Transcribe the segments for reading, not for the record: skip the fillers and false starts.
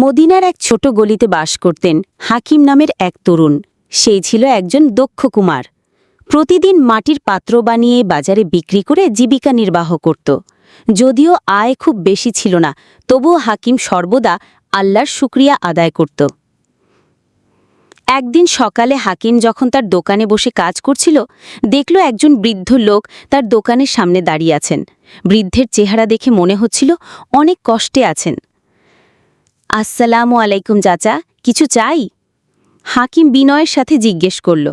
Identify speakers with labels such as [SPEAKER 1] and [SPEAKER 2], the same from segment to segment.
[SPEAKER 1] মদিনার এক ছোট গলিতে বাস করতেন হাকিম নামের এক তরুণ। সেই ছিল একজন দক্ষ কুমার। প্রতিদিন মাটির পাত্র বানিয়ে বাজারে বিক্রি করে জীবিকা নির্বাহ করত। যদিও আয় খুব বেশি ছিল না, তবুও হাকিম সর্বদা আল্লাহর শুকরিয়া আদায় করত। একদিন সকালে হাকিম যখন তার দোকানে বসে কাজ করছিল, দেখল একজন বৃদ্ধ লোক তার দোকানের সামনে দাঁড়িয়ে আছেন। বৃদ্ধের চেহারা দেখে মনে হচ্ছিল অনেক কষ্টে আছেন। আসসালামু আলাইকুম চাচা, কিছু চাই? হাকিম বিনয়ের সাথে জিজ্ঞেস করল।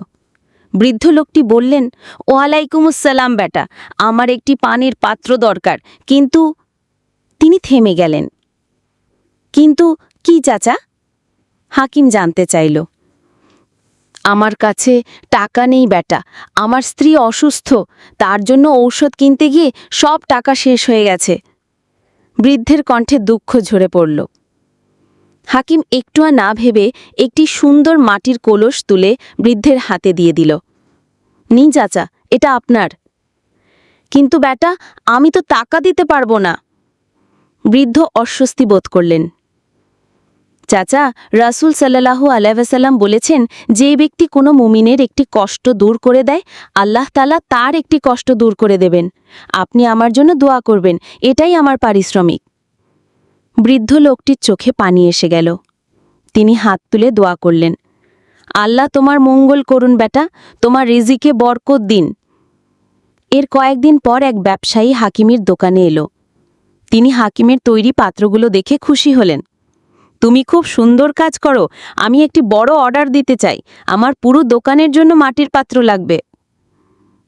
[SPEAKER 1] বৃদ্ধ লোকটি বললেন, ওয়ালাইকুম আসসালাম বেটা, আমার একটি পানির পাত্র দরকার। কিন্তু তিনি থেমে গেলেন। কিন্তু কি চাচা? হাকিম জানতে চাইল। আমার কাছে টাকা নেই বেটা, আমার স্ত্রী অসুস্থ, তার জন্য ঔষধ কিনতে গিয়ে সব টাকা শেষ হয়ে গেছে। বৃদ্ধের কণ্ঠে দুঃখ ঝরে পড়ল। হাকিম একটু না ভেবে একটি সুন্দর মাটির কলস তুলে বৃদ্ধের হাতে দিয়ে দিল। নিন চাচা, এটা আপনার। কিন্তু বেটা, আমি তো টাকা দিতে পারবো না। বৃদ্ধ অস্বস্তি বোধ করলেন। চাচা, রাসূল সাল্লাল্লাহু আলাইহি ওয়াসাল্লাম বলেছেন, যে ব্যক্তি কোনো মুমিনের একটি কষ্ট দূর করে দেয়, আল্লাহ তাআলা তার একটি কষ্ট দূর করে দেবেন। আপনি আমার জন্য দোয়া করবেন, এটাই আমার পারিশ্রমিক। বৃদ্ধ লোকটির চোখে পানি এসে গেল। তিনি হাত তুলে দোয়া করলেন, আল্লাহ তোমার মঙ্গল করুন বেটা, তোমার রিজিকে বরকত দিন। এর কয়েকদিন পর এক ব্যবসায়ী হাকিমের দোকানে এলো। তিনি হাকিমের তৈরি পাত্রগুলো দেখে খুশি হলেন। তুমি খুব সুন্দর কাজ করো, আমি একটি বড় অর্ডার দিতে চাই, আমার পুরো দোকানের জন্য মাটির পাত্র লাগবে।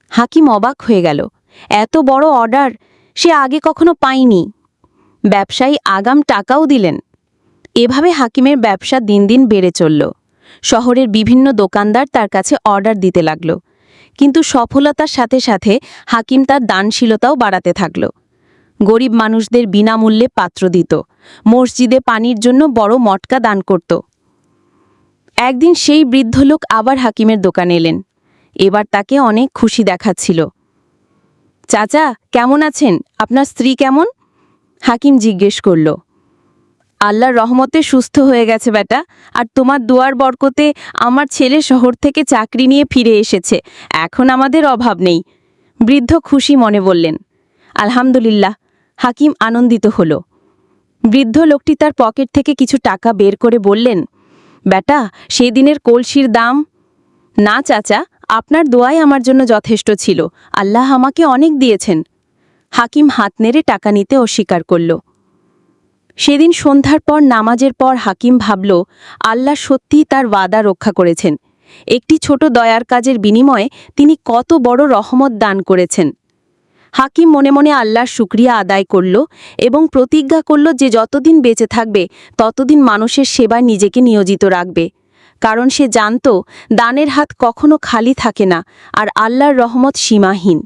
[SPEAKER 1] হাকিম অবাক হয়ে গেল। এত বড় অর্ডার সে আগে কখনো পায়নি। ব্যবসায়ী আগাম টাকাও দিলেন। এভাবে হাকিমের ব্যবসা দিন দিন বেড়ে চলল। শহরের বিভিন্ন দোকানদার তার কাছে অর্ডার দিতে লাগল। কিন্তু সফলতার সাথে সাথে হাকিম তার দানশীলতাও বাড়াতে থাকল। গরিব মানুষদের বিনামূল্যে পাত্র দিত, মসজিদে পানির জন্য বড় মটকা দান করত। একদিন সেই বৃদ্ধ লোক আবার হাকিমের দোকানে এলেন। এবার তাকে অনেক খুশি দেখাচ্ছিল। চাচা, কেমন আছেন? আপনার স্ত্রী কেমন? হাকিম জিজ্ঞেস করল। আল্লাহর রহমতে সুস্থ হয়ে গেছে বেটা, আর তোমার দুয়ার বরকতে আমার ছেলে শহর থেকে চাকরি নিয়ে ফিরে এসেছে, এখন আমাদের অভাব নেই। বৃদ্ধ খুশি মনে বললেন, আলহামদুলিল্লাহ। হাকিম আনন্দিত হল। বৃদ্ধ লোকটি তার পকেট থেকে কিছু টাকা বের করে বললেন, বেটা, সেদিনের কলসির দাম? না চাচা, আপনার দোয়াই আমার জন্য যথেষ্ট ছিল, আল্লাহ আমাকে অনেক দিয়েছেন। হাকিম হাত নেড়ে টাকা নিতে অস্বীকার করল। সেদিন সন্ধ্যার পর নামাজের পর হাকিম ভাবল, আল্লাহ সত্যিই তার ওয়াদা রক্ষা করেছেন। একটি ছোট দয়ার কাজের বিনিময়ে তিনি কত বড় রহমত দান করেছেন। হাকিম মনে মনে আল্লাহর শুকরিয়া আদায় করল এবং প্রতিজ্ঞা করল যে যতদিন বেঁচে থাকবে ততদিন মানুষের সেবায় নিজেকে নিয়োজিত রাখবে। কারণ সে জানত দানের হাত কখনো খালি থাকে না, আর আল্লাহর রহমত সীমাহীন।